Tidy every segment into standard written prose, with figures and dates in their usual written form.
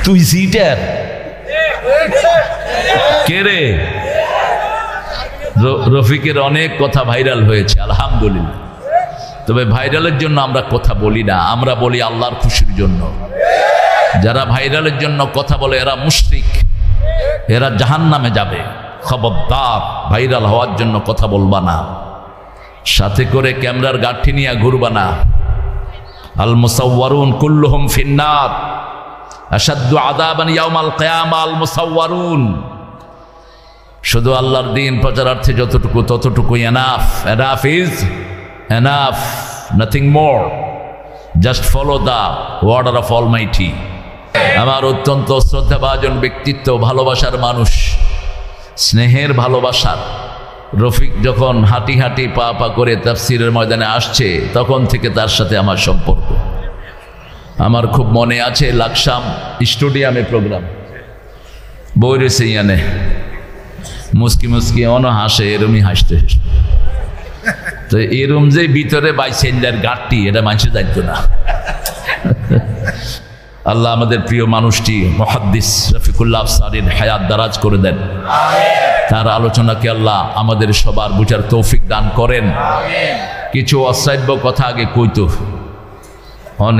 তুই সিটার কে রে? রফিকের অনেক কথা ভাইরাল হয়েছে আলহামদুলিল্লাহ। তবে ভাইরালের জন্য আমরা কথা বলি না, আমরা বলি আল্লাহর খুশির জন্য। যারা ভাইরালের জন্য কথা বলে এরা মুশরিক, এরা জাহান্নামে যাবে। খবরদার, ভাইরাল হওয়ার জন্য কথা বলবা না, সাথে করে ক্যামেরার গাঠি নিয়ে ঘুরবা না। আল মুসাওয়ারুন কুল্লুহুম ফিন্নার আশাদ্দু আযাবান ইয়াউমাল কিয়ামা আল মুসাওয়ারুন। শুধু আল্লাহর দ্বীন প্রচারার্থে যতটুকু ততটুকু enough. Enough is enough, nothing more. Just follow the order of Almighty. আমার অত্যন্ত শ্রদ্ধাভাজন ব্যক্তিত্ব, ভালোবাসার মানুষ, স্নেহের ভালোবাসার রফিক যখন হাঁটি হাঁটি পা পা করে তাফসিরের ময়দানে আসছে, তখন থেকে তার সাথে আমার সম্পর্ক। আমার খুব মনে আছে লাকসাম স্টেডিয়ামে প্রোগ্রাম বইরেছে, ইয়ানে মুস্কি মুস্কি অন হাসে, এরমই হাসতে। তো এরম যে ভিতরে বাইসেন্দার গাঁটটি, এটা মানুষের দায়িত্ব না। আল্লাহ আমাদের প্রিয় মানুষটি মুহাদ্দিস রফিকুল্লাহ আফসারীর হায়াত দারাজ করে দেন। তার আলোচনাকে আল্লাহ আমাদের সবার বুঝার তৌফিক দান করেন। কিছু অশ্রাব্য কথা আগে কইতো,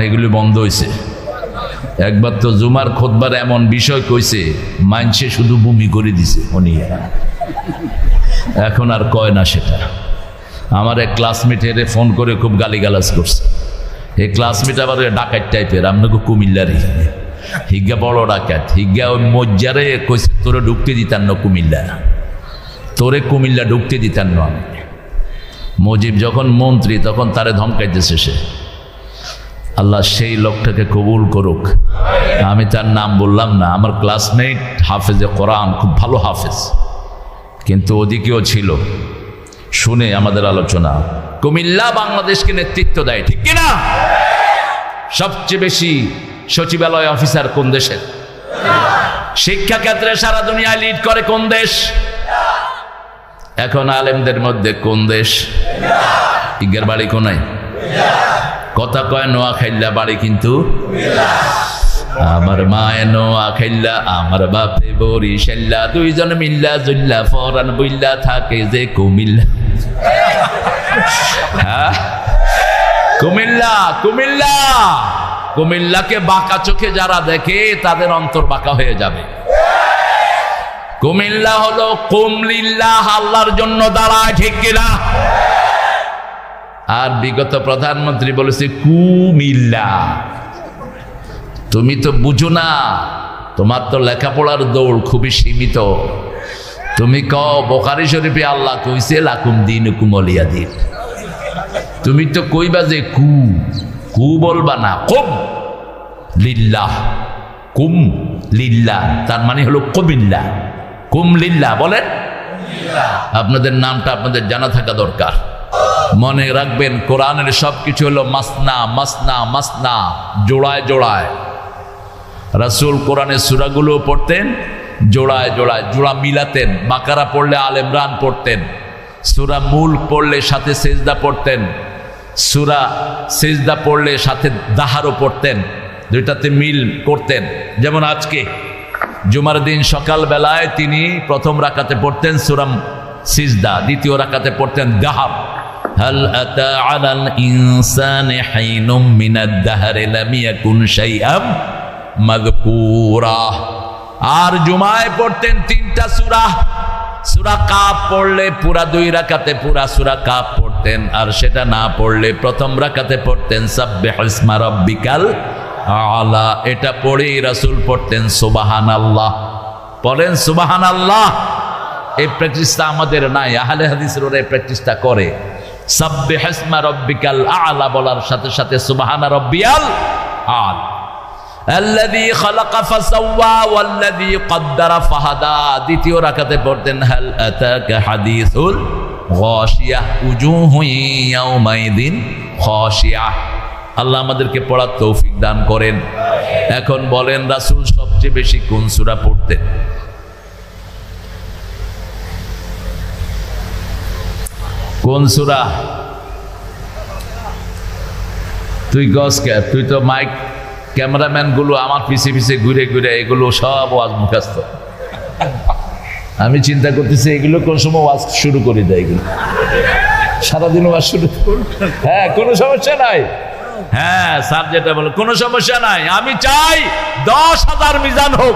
এগুলি বন্ধ হয়েছে। একবার তো জুমার খুতবার এমন বিষয় কইছে, মানছে শুধু বমি করে দিছে উনি, এখন আর কয় না সেটা। আমার এক ক্লাসমেটের ফোন করে খুব গালিগালাজ করছে। এই ক্লাসমেট আবার ডাকাত টাইপের, আপনাকে কুমিল্লারই। হিজ্ঞা বড় ডাকাত, হিজ্ঞা ওই মজ্জারে কইছে তোরে ঢুকতে দিতাম না কুমিল্লা, তোরে কুমিল্লা ঢুকতে দিতাম না। আমি মুজিব যখন মন্ত্রী তখন তারে ধমকাইতেছে সে। আল্লাহ সেই লোকটাকে কবুল করুক। আমি তার নাম বললাম না। আমার ক্লাসমেট হাফেজে কোরআন, খুব ভালো হাফেজ, কিন্তু ওদিকেও ছিল। শুনে আমাদের আলোচনা, কুমিল্লা বাংলাদেশকে নেতৃত্ব দেয়, ঠিক কিনা? সবচেয়ে বেশি সচিবালয় অফিসার কোন দেশের? শিক্ষা ক্ষেত্রে সারা দুনিয়ায় লিড করে কোন দেশ? এখন আলেমদের মধ্যে কোন দেশ? ইজ্ঞার বাড়ি কোনায়, কথা কয় নোয়াখাইল্লা, বাড়ি কিন্তু আমার মায়ে নোয়াখাইল্লা, আমার বাপে বরিশাল্লা, দুইজন মিল্লা জুল্লা ফরান বইল্লা থাকে যে কুমিল্লা। হ্যাঁ, কুমিল্লা কুমিল্লা কুমিল্লাকে বাঁকা চোখে যারা দেখে তাদের অন্তর বাঁকা হয়ে যাবে। কুমিল্লা হলো কুমলিল্লাহ, আল্লাহর জন্য দাঁড়ায়, ঠিক কিনা? আর বিগত প্রধানমন্ত্রী বলেছে কুমিল্লা। তুমি তো বুঝো না, তোমার তো লেখাপড়ার দৌড় খুবই সীমিত। তুমি কও বুখারী শরীফে আল্লাহ কইছে লাকুম দীনুকুম ওয়ালিয়া দীন। তুমি তো কইবা যে কু কু বলবা না, কুম লিল্লাহ, কুম লিল্লাহ, তার মানে হলো কুমিল্লা। কুম লিল্লাহ বলেন। আপনাদের নামটা আপনাদের জানা থাকা দরকার। মনে রাখবেন, কোরআনের সবকিছু হলো মাসনা মাসনা মাসনা, জোড়ায় জোড়ায়। রাসূল কোরআনের সূরাগুলো পড়তেন জোড়ায় জোড়ায়, জোড়া মিলাতেন। বাকারা পড়লে আল ইমরান পড়তেন, সূরা মুলক পড়লে সাথে সেজদা পড়তেন, সূরা সেজদা পড়লে সাথে দাহারও পড়তেন, দুইটাতে মিল করতেন। যেমন আজকে জুমার দিন সকাল বেলায় তিনি প্রথম রাকাতে পড়তেন সূরা সিজদা, দ্বিতীয় রাকাতে পড়তেন দাহার। হাল আতা আলাল ইনসানি হাইনুম মিনাদ দাহরি লাম ইয়াকুন শাইআম মাযকুরা। আর জুমায় পড়তেন তিনটা সূরা। সূরা কাফ পড়লে পুরা দুই রাকাতে পুরা সূরা কাফ পড়তেন, আর সেটা না পড়লে প্রথম রাকাতে পড়তেন সাব্বিহিসমা রাব্বিকাল আলা। এটা পড়েই রাসূল পড়তেন সুবহানাল্লাহ। পড়েন সুবহানাল্লাহ। এই প্র্যাকটিসটা আমাদের নাই, আহলে হাদিসের ওরা এই প্র্যাকটিসটা করে। সাব্বিহিসমা রাব্বিকাল আলা বলার সাথে সাথে সুবহানা রাব্বিয়াল আলা। আল্লাযী খালাকা ফাসাওয়া ওয়াল্লাযী কদ্দারা ফাহাদা। দ্বিতীয় রাকাতে পড়তেন হাল আতাকা হাদিসুল গাশিয়া উজুহু ইয়াউমাইযিন খাশিয়া। আল্লাহ আমাদেরকে পড়ার তৌফিক দান করেন। এখন বলেন, রাসূল সবচেয়ে বেশি কোন সূরা পড়তেন? কোন সূরা? তুই গস কে? তুই তো মাইক ক্যামেরাম্যান গুলো আমার পিছে পিছে ঘুরে ঘুরে এগুলো সব ওয়াজ মুখস্থ। আমি চিন্তা করতেছি এগুলো কোন সময় ওয়াজ শুরু করে দেয়, এগুলো সারাদিন ওয়াজ শুরু। হ্যাঁ, কোনো সমস্যা নাই। হ্যাঁ, স্যার যেটা বলে কোনো সমস্যা নাই। আমি চাই 10,000 মিজান হোক,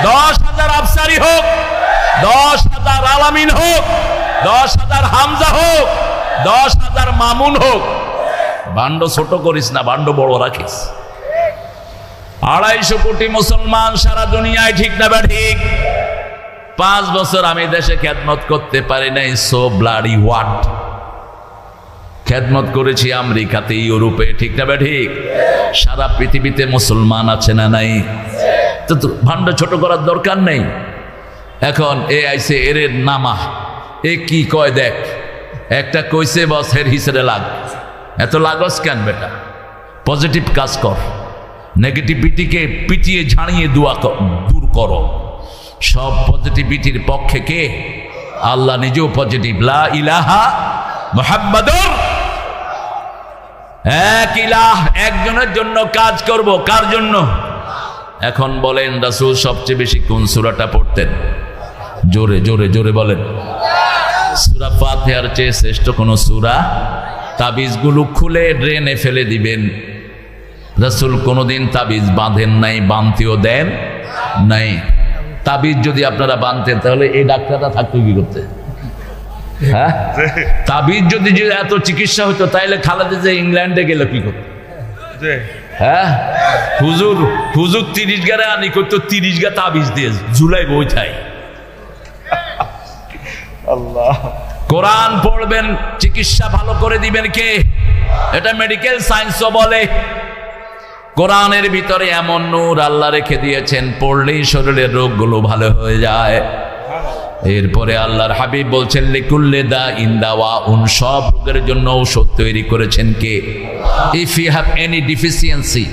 10,000 আফসারি হোক, 10,000 আলামিন হোক, 10,000 হামজা হোক, 10,000 মামুন হোক। ভাণ্ড ছোট করিস না, ভাণ্ড বড় রাখিস। 250 কোটি মুসলমান সারা দুনিয়ায়, ঠিক না বা ঠিক? 5 বছর আমি দেশে খেদমত করতে পারি নাই। So bloody what? খেদমত করেছি আমেরিকাতে, ইউরোপে, ঠিক না বা ঠিক? সারা পৃথিবীতে মুসলমান আছে না নাই? তো ভাণ্ড ছোট করার দরকার নেই। এখন এ আইসে এর নামা, এ কি কয় দেখ, একটা কইছে বস হের হিসেবে লাগ। এত লাগস কেন বেটা? পজিটিভ কাজ কর, নেগেটিভিটিকে পিটিয়ে ঝাড়িয়ে দূর করো। সব পজিটিভিটির পক্ষে কে? আল্লাহ নিজেও পজিটিভ। লা ইলাহা মুহাম্মাদুর, এক ইলাহ, একজনের জন্য কাজ করব। কার জন্য? এখন বলেন রাসূল সবচেয়ে বেশি কোন সূরাটা পড়তেন? জোরে জোরে জোরে বলেন। সূরা ফাতিহার চেয়ে শ্রেষ্ঠ কোন সূরা? তাবিজগুলো খুলে ড্রেনে ফেলে দিবেন। রাসূল কোনোদিন তাবিজ বাঁধেন নাই, বাঁধতেও দেন নাই। তাবিজ যদি আপনারা বাঁধতেন তাহলে এই ডাক্তাররা থাকতো কি করতে? হ্যাঁ, তাবিজ যদি এত চিকিৎসা হতো তাহলে খালেদা যে ইংল্যান্ডে গেল কি করতে? হ্যাঁ, হুজুর 30 গারে আনি করতো, 30 গা তাবিজ দিয়ে ঝুলাই বইথাই। আল্লাহ, কোরআন পড়বেন, চিকিৎসা ভালো করে দিবেন কে? এটা মেডিকেল সায়েন্সও বলে। কোরআনের ভিতরে এমন নূর আল্লাহ রেখে দিয়েছেন, পড়লেই শরীরের রোগগুলো ভালো হয়ে যায়। এরপরে আল্লাহর হাবিব বলছেন লিকুল্লি দাইন দাওয়াউন, সব রোগের জন্য ঔষধ তৈরি করেছেন কে? If you have any deficiency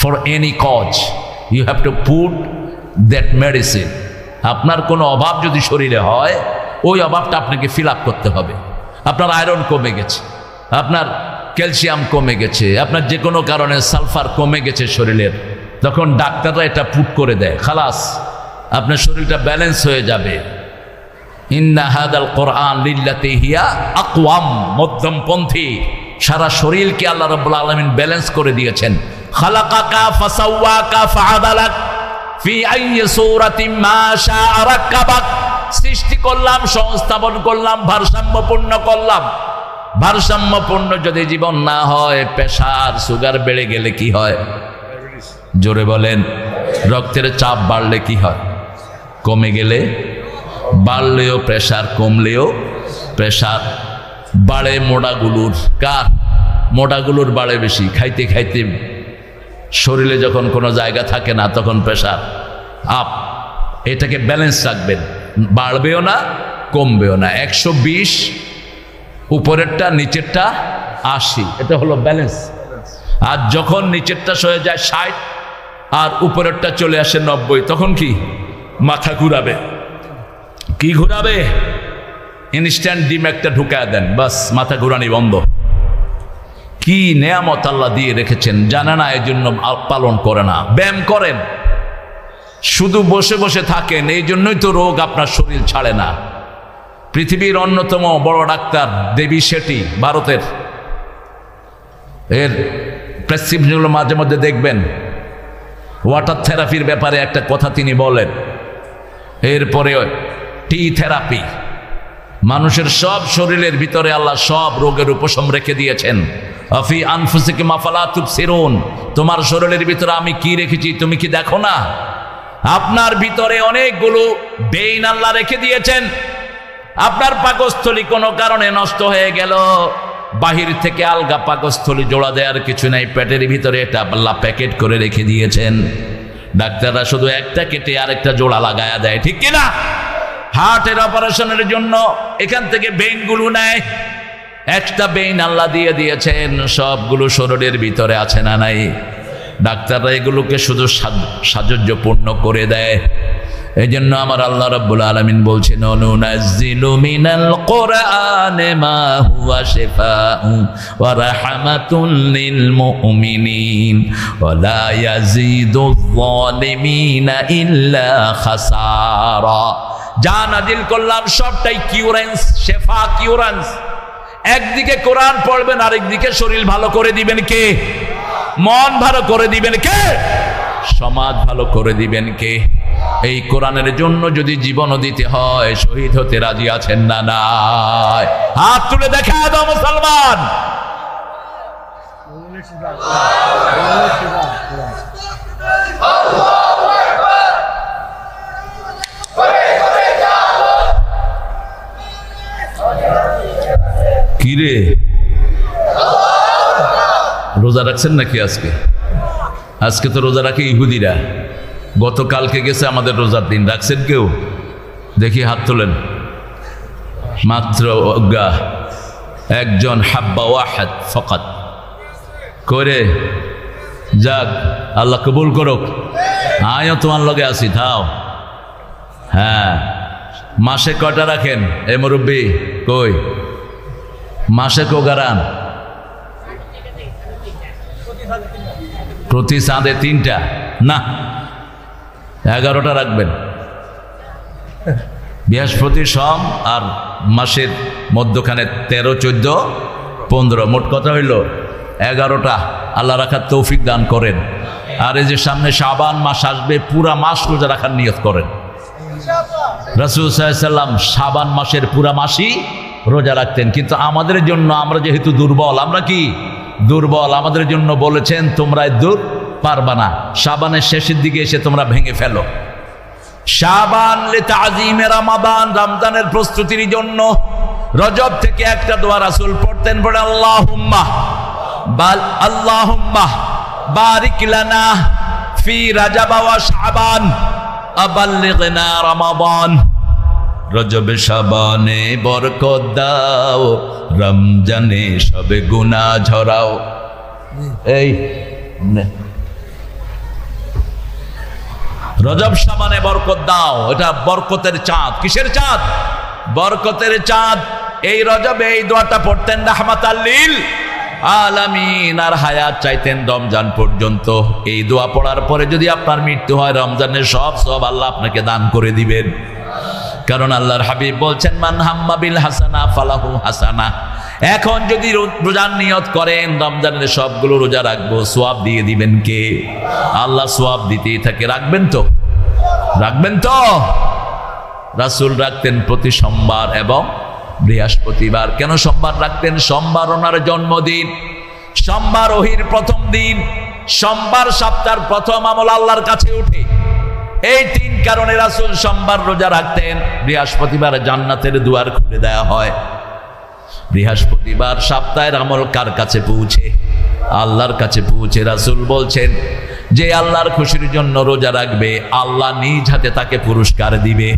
for any cause, you have to put that medicine. আপনার কোনো অভাব যদি শরীরে হয়, ওই অভাবটা আপনাকে ফিল আপ করতে হবে। আপনার আয়রন কমে গেছে, আপনার ক্যালসিয়াম কমে গেছে, আপনার যে কোনো কারণে সালফার কমে গেছে শরীরের, তখন ডাক্তাররা এটা পুট করে দেয়, খালাস আপনার শরীরটা ব্যালেন্স হয়ে যাবে। ইন্না হাদাল কোরআন লিল্লাতি হিয়া আকওয়াম, মধ্যমপন্থী। সারা শরীরকে আল্লাহ রাব্বুল আলামিন ব্যালেন্স করে দিয়েছেন। খালাকাকা ফাসাওয়াকা ফাআদালাক ফি আইয়ি সূরাতিন মা শাআ রাক্কাবাক, সৃষ্টি করলাম, সংস্থাপন করলাম, ভারসাম্যপূর্ণ করলাম। ভারসাম্যপূর্ণ যদি জীবন না হয়, প্রেসার সুগার বেড়ে গেলে কি হয়? জোরে বলেন। রক্তের চাপ বাড়লে কি হয়? কমে গেলে বাড়লেও প্রেসার, কমলেও প্রেসার বাড়ে। মোটাগুলোর, কার? মোটাগুলোর বাড়ে বেশি। খাইতে খাইতে শরীরে যখন কোনো জায়গা থাকে না, তখন প্রেসার আপ। এটাকে ব্যালেন্স রাখবেন, বাড়বেও না কমবেও না। 120 উপরেরটা, নিচেরটা 80, এটা হলো ব্যালেন্স। আর যখন নিচেরটা সয়ে যায় 60 আর উপরেরটা চলে আসে 90, তখন কি? মাথা ঘুরাবে। কি ঘুরাবে? ইনস্ট্যান্ট ডিম একটা ঢুকায় দেন, বাস মাথা ঘুরানি বন্ধ। কি নেয়ামত আল্লাহ দিয়ে রেখেছেন, জানে না, এই জন্য পালন করে না। ব্যায়াম করেন, শুধু বসে বসে থাকেন, এই জন্যই তো রোগ আপনার শরীর ছাড়ে না। পৃথিবীর অন্যতম বড় ডাক্তার দেবী শেঠি, ভারতের, এর প্রেসক্রিপশনগুলো মাঝে মধ্যে দেখবেন, ওয়াটার থেরাপির ব্যাপারে একটা কথা তিনি বলেন। এরপরে টি থেরাপি, মানুষের সব শরীরের ভিতরে আল্লাহ সব রোগের উপশম রেখে দিয়েছেন। আফি আনফুসিকুম আফালা তুবসিরুন, তোমার শরীরের ভিতরে আমি কি রেখেছি তুমি কি দেখো না? আপনার ভিতরে অনেকগুলো বেইন আল্লাহ রেখে দিয়েছেন। আপনার পাকস্থলী কোনো কারণে নষ্ট হয়ে গেল, বাহির থেকে আলগা পাকস্থলী জোড়া দেওয়ার কিছু নাই, পেটের ভিতরে এটা আল্লাহ প্যাকেট করে রেখে দিয়েছেন। ডাক্তাররা শুধু একটা কেটে আরেকটা জোড়া লাগায়া দেয়, ঠিক কিনা? হার্টের অপারেশনের জন্য এখান থেকে বেইনগুলো নেয়, একটা বেইন আল্লাহ দিয়ে দিয়েছেন। সবগুলো শরীরের ভিতরে আছে না নাই? ডাক্তাররা এগুলোকে শুধু সাহায্যপূর্ণ করে দেয়। এই জন্য আমার আল্লাহ রাব্বুল আলামিন বলছেন নুনাজ্জিলু মিনাল কুরআনি মা হুয়া শিফাউ ওয়া রাহমাতুল লিল মুমিনিন ওয়া লা ইয়াজিদুয যালিমিনা ইল্লা খাসারা। যা নাজিল করলাম সবটাই কিউরেন্স, শেফা, কিউরেন্স। একদিকে কোরআন পড়বেন, আরেকদিকে শরীর ভালো করে দিবেন কে? মন ভালো করে দিবেন কে? সমাজ ভালো করে দিবেন কে? এই কোরআনের জন্য যদি জীবনও দিতে হয়, শহীদ হতে রাজি আছেন না? নাই? হাত তুলে দেখা দাও মুসলমান। কি রে, রোজা রাখছেন নাকি আজকে? আজকে তো রোজা রাখে ইহুদিরা, গতকালকে গেছে আমাদের রোজার দিন। রাখছেন কেউ? দেখি হাত তোলেন। মাত্র একজন, হাব্বা ওয়াহাদ ফকাত করে যাক, আল্লাহ কবুল করুক। আমিও তোমার লগে আছি, থাও। হ্যাঁ, মাসে কয়টা রাখেন এ মুরব্বী? কই মাসে কোগারান? প্রতি চাঁদে 3টা না, 11টা রাখবেন। বৃহস্পতি, সোম আর মাসের মধ্যখানে 13, 14, 15, মোট কথা হইল 11টা। আল্লাহ রাখার তৌফিক দান করেন। আর এই যে সামনে শাবান মাস আসবে, পুরা মাস রোজা রাখার নিয়ত করেন। রাসূল সাল্লাল্লাহু আলাইহি ওয়াসাল্লাম শাবান মাসের পুরা মাসই রোজা রাখতেন। কিন্তু আমাদের জন্য, আমরা যেহেতু দুর্বল, আমরা কি দুর্বল, আমাদের জন্য বলেছেন তোমরা দূর পারবা না, শাবানের শেষের দিকে এসে তোমরা ভেঙে ফেলো। শাবান লিতাযীমে রমাদান, রমজানের প্রস্তুতির জন্য রজব থেকে একটা দোয়া রাসূল পড়তেন, পড়ে আল্লাহুম্মা বারিক লানা ফি রাজাব ওয়া শাবান আবাল্লিগনা রমাদান। রজবে শাবানে বরকত দাও, রমজানে সবে গুনাহ ঝরাও। এই রজব শাবানে বরকত দাও, এটা বরকতের চাঁদ। কিসের চাঁদ? বরকতের চাঁদ। এই রজবে এই দোয়াটা পড়তেন রাহমাতাল লিল আলামিন, আর হায়াত চাইতেন রমজান পর্যন্ত। এই দোয়া পড়ার পরে যদি আপনার মৃত্যু হয়, রমজানের সব আল্লাহ আপনাকে দান করে দিবেন। কারণ আল্লাহর হাবিব বলছেন, মান হাম্মা বিল হাসানা ফালাহু হাসানা। এখন যদি রোজার নিয়ত করেন রমজানের সবগুলো রোজা রাখবো, সওয়াব দিয়ে দিবেন কে? আল্লাহ সওয়াব দিতেই থাকে। রাখবেন তো? রাখবেন তো? রাসূল রাখতেন প্রতি সোমবার এবং বৃহস্পতিবার। কেন সোমবার রাখতেন? সোমবার ওনার জন্মদিন, সোমবার ওহীর প্রথম দিন, সোমবার সপ্তাহের প্রথম আমল আল্লাহর কাছে উঠে। এই 3 কারণে রাসূল সোমবার রোজা রাখতেন। বৃহস্পতিবার জান্নাতের দুয়ার খুলে দেওয়া হয়। বৃহস্পতিবার সপ্তাহের আমল কার কাছে পৌঁছে? আল্লাহর কাছে পৌঁছে। রাসূল বলছেন, যে আল্লাহর খুশির জন্য রোজা রাখবে, আল্লাহ নিজ হাতে তাকে পুরস্কার দিবে,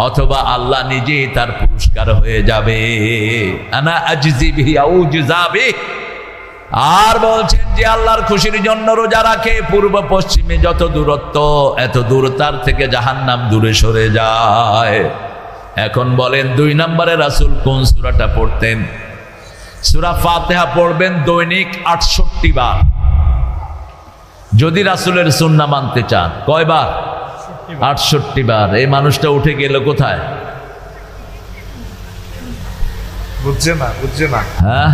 অথবা আল্লাহ নিজেই তার পুরস্কার হয়ে যাবে। আনা আজজি বিহি আও জুজা বিহি। আর বলছেন, যে আল্লাহর খুশির জন্য রোজা রাখে, পূর্ব পশ্চিমে যত দূরত্ব, এত দূর তার থেকে জাহান্নাম দূরে সরে যায়। এখন বলেন 2 নম্বরে রাসূল কোন সূরাটা পড়তেন? সূরা ফাতিহা পড়বেন দৈনিক 68 বার। যদি রাসূলের সুন্নাহ মানতে চান, কয়বার? 68 বার। এই মানুষটা উঠে গেল কোথায়? বুঝছে না। হ্যাঁ,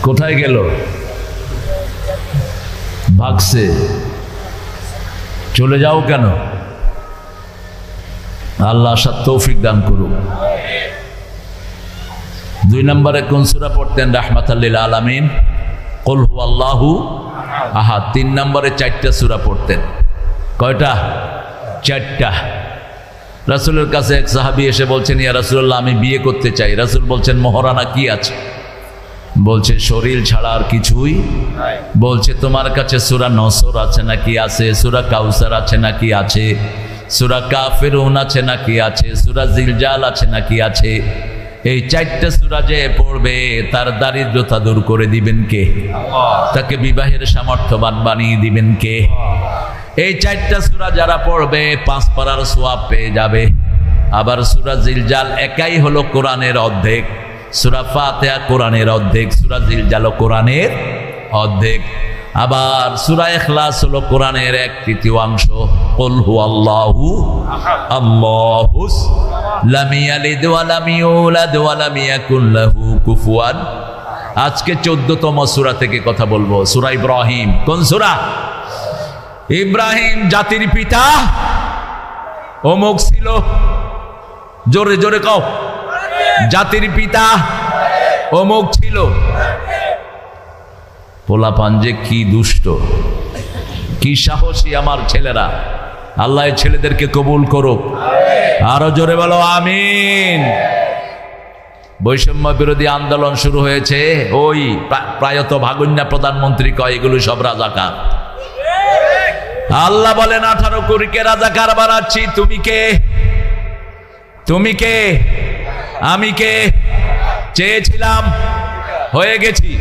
কোথায় গেল? ভাগছে। চলে যাও কেন? আল্লাহ আসার তৌফিক দান করুক। 2 নম্বরে কোন সূরা পড়তেন? রাহমাতাল লিল আলামিন, কুল হুয়াল্লাহু আহাদ। 3 নম্বরে 4টা সূরা পড়তেন। কয়টা? 4টা। রাসূলের কাছে এক সাহাবী এসে বলছেন, ইয়া রাসূলুল্লাহ, আমি বিয়ে করতে চাই। রাসূল বলছেন, মহরানা কি আছে? বলছে, শরীর ছাড়া আর কিছুই। বলছে, তোমার কাছে সূরা নসর আছে নাকি? আছে। সূরা কাউসার আছে নাকি? আছে। সূরা কাফিরুন আছে নাকি? আছে। সূরা জিলজাল আছে নাকি? আছে। এই 4টা সূরা যে পড়বে তার দারিদ্রতা দূর করে দিবেন কে? তাকে বিবাহের সামর্থ্যবান বানিয়ে দিবেন কে? এই 4টা সূরা যারা পড়বে 5 পারার সওয়াব পেয়ে যাবে। আবার সূরা জিলজাল একাই হলো কোরআনের অর্ধেক, সূরা ফাতিহা কোরআনের অর্ধেক, সূরা জিলজাল কোরআনের অর্ধেক। আবার সূরা ইখলাস হলো কোরআনের 1/3 কুল হুয়াল্লাহু আল্লাহুস লাম ইয়ালিদ ওয়া লাম ইউলাদ ওয়া লাম ইয়াকুল লাহু কুফুয়ান। আজকে 14তম সূরা থেকে কথা বলবো, সূরা ইব্রাহিম। কোন সূরা? ইব্রাহিম জাতির পিতা অমুক ছিল, জোরে জোরে কও, জাতির পিতা অমুক ছিল। পোলাপান যে কি দুষ্ট, কি সাহসী আমার ছেলেরা। আল্লাহ ছেলেদেরকে কবুল করুক, আরো জোরে বলো আমিন। বৈষম্য বিরোধী আন্দোলন শুরু হয়েছে, ওই প্রায়ত ভাগুন্যা প্রধানমন্ত্রী কয় এগুলো সব রাজাকার। আল্লাহ বলেন 18 কোটিকে রাজাকার বানাচ্ছি। তুমি কে? তুমি কে? আমি কে? চেয়েছিলাম, হয়ে গেছি।